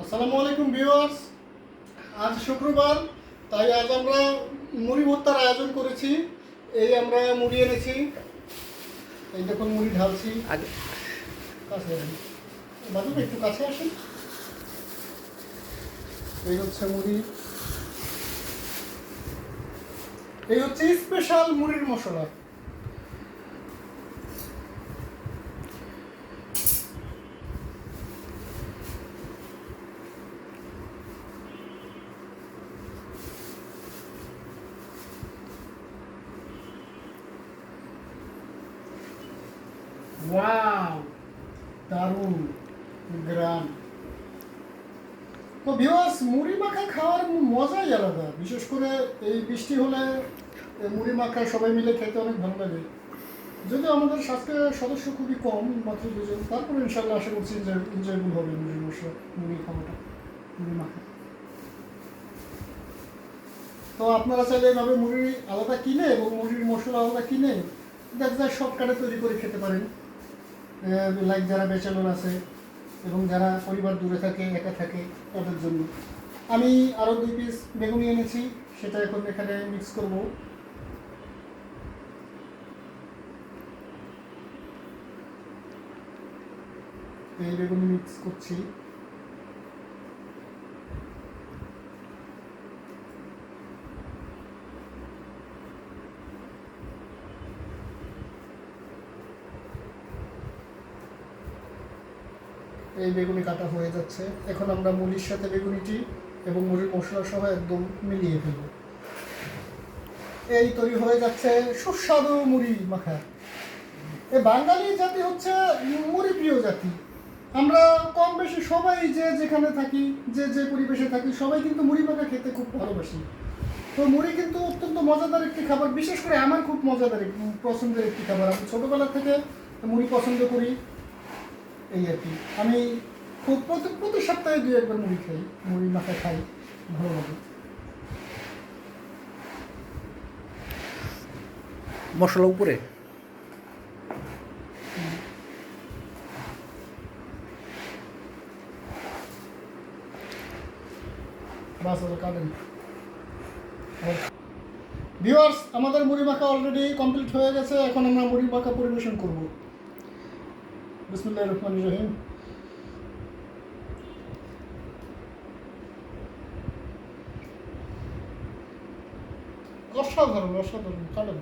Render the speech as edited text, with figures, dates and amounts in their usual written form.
আসসালামু আলাইকুম ভিউয়ার্স। আজ শুক্রবার, তাই আজ আমরা মুড়ি ভর্তার আয়োজন করেছি। এই আমরা মুড়ি এনেছি, এই দেখুন মুড়ি ঢালছি। কাছে আসেন বাজু, একটু কাছে আসেন। এই হচ্ছে মুড়ি, এই হচ্ছে স্পেশাল মুড়ির মশলা। ওয়াও, দারুণ গ্রাম। তো ভিউয়ার্স, মুড়ি মাখা খাওয়ার মজাই আলাদা। বিশেষ করে এই বৃষ্টি হলে মুড়ি মাখা সবাই মিলে খেতে অনেক ভালো লাগে। যদিও আমাদের স্বাস্থ্যের সদস্য খুবই কম, মাত্র 2 জন, তারপরে ইনশাল্লাহ আশা করছি যে এনজয়বল হবে মুড়ি মশলা, মুড়ি খাওয়াটা, মুড়ি মাখা। তো আপনারা চাইলে এভাবে মুড়ি আলাদা কিনে এবং মুড়ির মশলা আলাদা কিনে দেখা যায় শর্টকাটে তৈরি করে খেতে পারেন। লাইক যারা ব্যাচেলর আছে এবং যারা পরিবার দূরে থাকে, একা থাকে, তাদের জন্য। আমি আরও 2 পিস বেগুনি এনেছি, সেটা এখন এখানে মিক্স করব। এই বেগুনি মিক্স করছি। এই বেগুনি কাটা হয়ে যাচ্ছে। এখন আমরা মুড়ির সাথে বেগুনিটি এবং মুড়ির মশলা সহ একদম মিলিয়ে ফেলব। এই তৈরি হয়ে যাচ্ছে সুস্বাদু মুড়ি মাখা। এই বাঙালি জাতি হচ্ছে মুড়ি প্রিয় জাতি। আমরা কম বেশি সবাই যে যেখানে থাকি, যে যে পরিবেশে থাকি, সবাই কিন্তু মুড়ি মাখা খেতে খুব ভালোবাসি। তো মুড়ি কিন্তু অত্যন্ত মজাদার একটি খাবার, বিশেষ করে আমার খুব মজাদার পছন্দের একটি খাবার। আমি ছোটোবেলা থেকে মুড়ি পছন্দ করি, এই আর কি। আমি খুব প্রতি সপ্তাহে 2-1 বার মুড়ি খাই, মুড়ি মাখা খাই, ভালো লাগে। মশলা উপরে ভিউয়ার্স, আমাদের মুড়ি মাখা অলরেডি কমপ্লিট হয়ে গেছে। এখন আমরা মুড়ি মাখা পরিবেশন করব। বিসমিল্লাহির রহমানির রহিম। অসাধারণ অসাধারণ, কাটেন।